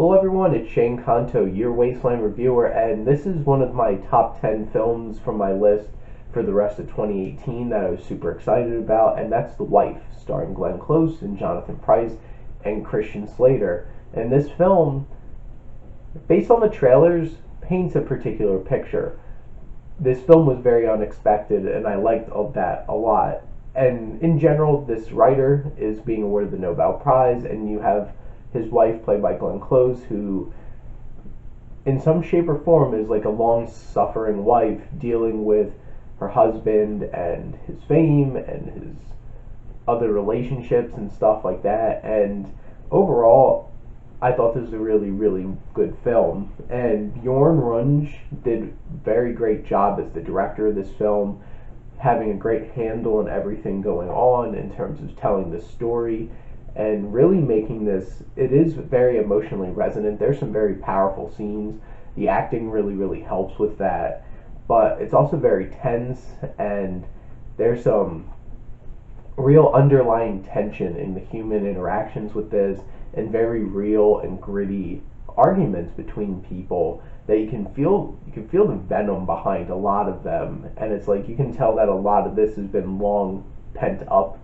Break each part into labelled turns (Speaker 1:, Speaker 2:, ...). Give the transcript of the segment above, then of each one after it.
Speaker 1: Hello everyone, it's Shane Kanto, your Wasteland reviewer, and this is one of my top 10 films from my list for the rest of 2018 that I was super excited about, and that's The Wife, starring Glenn Close and Jonathan Pryce and Christian Slater. And this film, based on the trailers, paints a particular picture. This film was very unexpected, and I liked that a lot. And in general, this writer is being awarded the Nobel Prize, and you have his wife, played by Glenn Close, who in some shape or form is like a long-suffering wife dealing with her husband and his fame and his other relationships and stuff like that. And overall, I thought this was a really, really good film. And Bjorn Runge did a very great job as the director of this film, having a great handle on everything going on in terms of telling the story and really making this, it is very emotionally resonant. There's some very powerful scenes. The acting really, really helps with that. But it's also very tense, and there's some real underlying tension in the human interactions with this, and very real and gritty arguments between people that you can feel the venom behind a lot of them. And it's like you can tell that a lot of this has been long pent up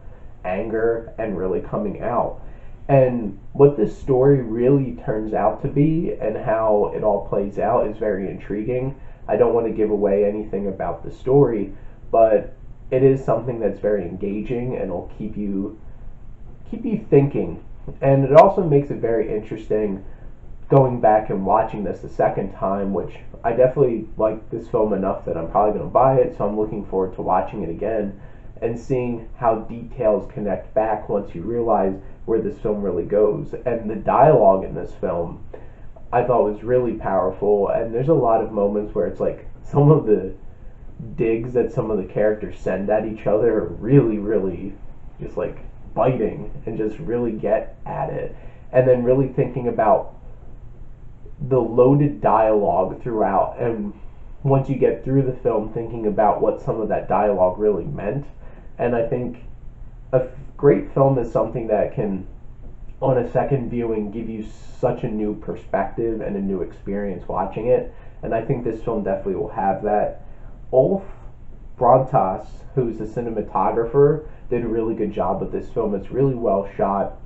Speaker 1: anger and really coming out. And what this story really turns out to be and how it all plays out is very intriguing. I don't want to give away anything about the story, but it is something that's very engaging and will keep you thinking. And it also makes it very interesting going back and watching this a second time, which I definitely like this film enough that I'm probably going to buy it, so I'm looking forward to watching it again and seeing how details connect back once you realize where this film really goes. And the dialogue in this film I thought was really powerful, and there's a lot of moments where it's like some of the digs that some of the characters send at each other are really, really just like biting and just really get at it. And then really thinking about the loaded dialogue throughout, and once you get through the film, thinking about what some of that dialogue really meant. And I think a great film is something that can, on a second viewing, give you such a new perspective and a new experience watching it. And I think this film definitely will have that. Ulf Brontas, who's the cinematographer, did a really good job with this film. It's really well shot.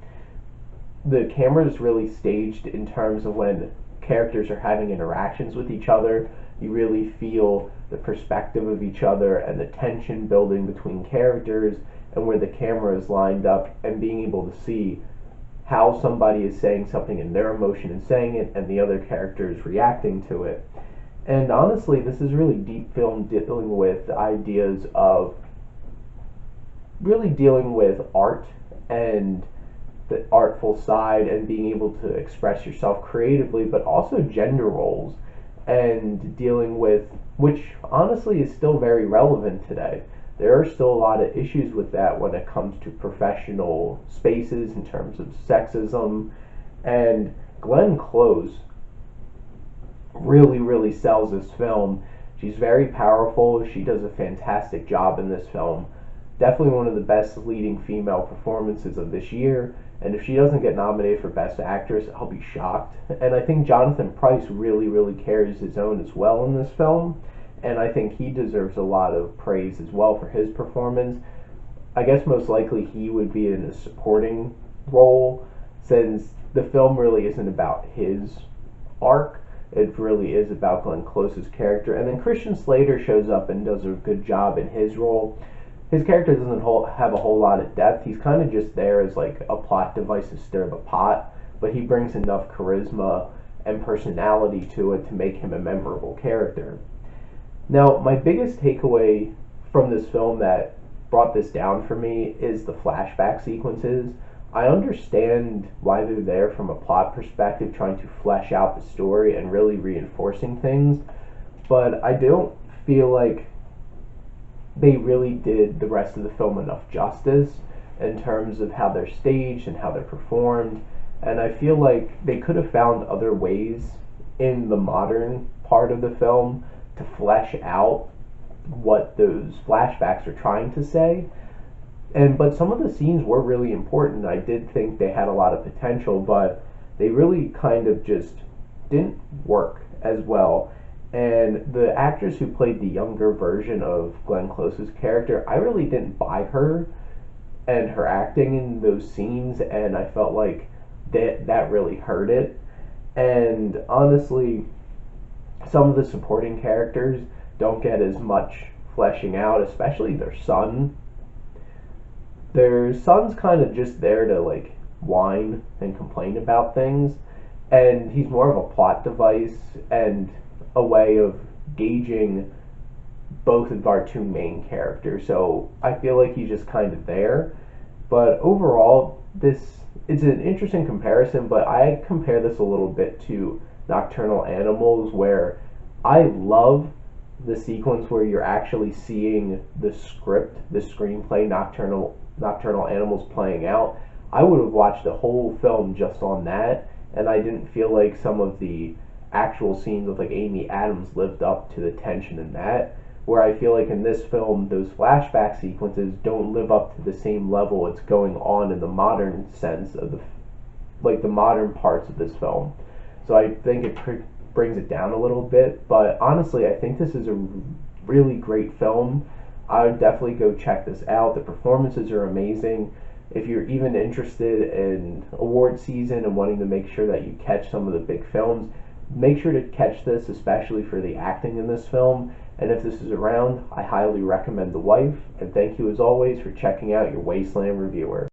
Speaker 1: The camera is really staged in terms of when characters are having interactions with each other. You really feel the perspective of each other and the tension building between characters and where the camera is lined up, and being able to see how somebody is saying something in their emotion and saying it, and the other character is reacting to it. And honestly, this is really deep film dealing with ideas of really dealing with art and the artful side and being able to express yourself creatively, but also gender roles and dealing with, which honestly is still very relevant today. There are still a lot of issues with that when it comes to professional spaces in terms of sexism. And Glenn Close really, really sells this film. She's very powerful. She does a fantastic job in this film. Definitely one of the best leading female performances of this year. And if she doesn't get nominated for Best Actress, I'll be shocked. And I think Jonathan Pryce really, really carries his own as well in this film. And I think he deserves a lot of praise as well for his performance. I guess most likely he would be in a supporting role, since the film really isn't about his arc. It really is about Glenn Close's character. And then Christian Slater shows up and does a good job in his role. His character doesn't have a whole lot of depth. He's kind of just there as like a plot device to stir the pot, but he brings enough charisma and personality to it to make him a memorable character. Now, my biggest takeaway from this film that brought this down for me is the flashback sequences. I understand why they're there from a plot perspective, trying to flesh out the story and really reinforcing things, but I don't feel like they really did the rest of the film enough justice in terms of how they're staged and how they're performed. And I feel like they could have found other ways in the modern part of the film to flesh out what those flashbacks are trying to say. But some of the scenes were really important. I did think they had a lot of potential, but they really kind of just didn't work as well. And the actress who played the younger version of Glenn Close's character, I really didn't buy her and her acting in those scenes, and I felt like that really hurt it. And honestly, some of the supporting characters don't get as much fleshing out, especially their son. Their son's kind of just there to like whine and complain about things, and he's more of a plot device and a way of gauging both of our two main characters. So I feel like he's just kind of there. But overall, this it's an interesting comparison, but I compare this a little bit to Nocturnal Animals, where I love the sequence where you're actually seeing the script, the screenplay, Nocturnal Animals playing out. I would have watched the whole film just on that, and I didn't feel like some of the actual scenes with like Amy Adams lived up to the tension in that. Where I feel like in this film, those flashback sequences don't live up to the same level it's going on in the modern sense of the modern parts of this film. So I think it brings it down a little bit. But honestly, I think this is a really great film. I would definitely go check this out. The performances are amazing. If you're even interested in award season and wanting to make sure that you catch some of the big films, make sure to catch this, especially for the acting in this film. And if this is around, I highly recommend The Wife. And thank you as always for checking out your Wasteland Reviewer.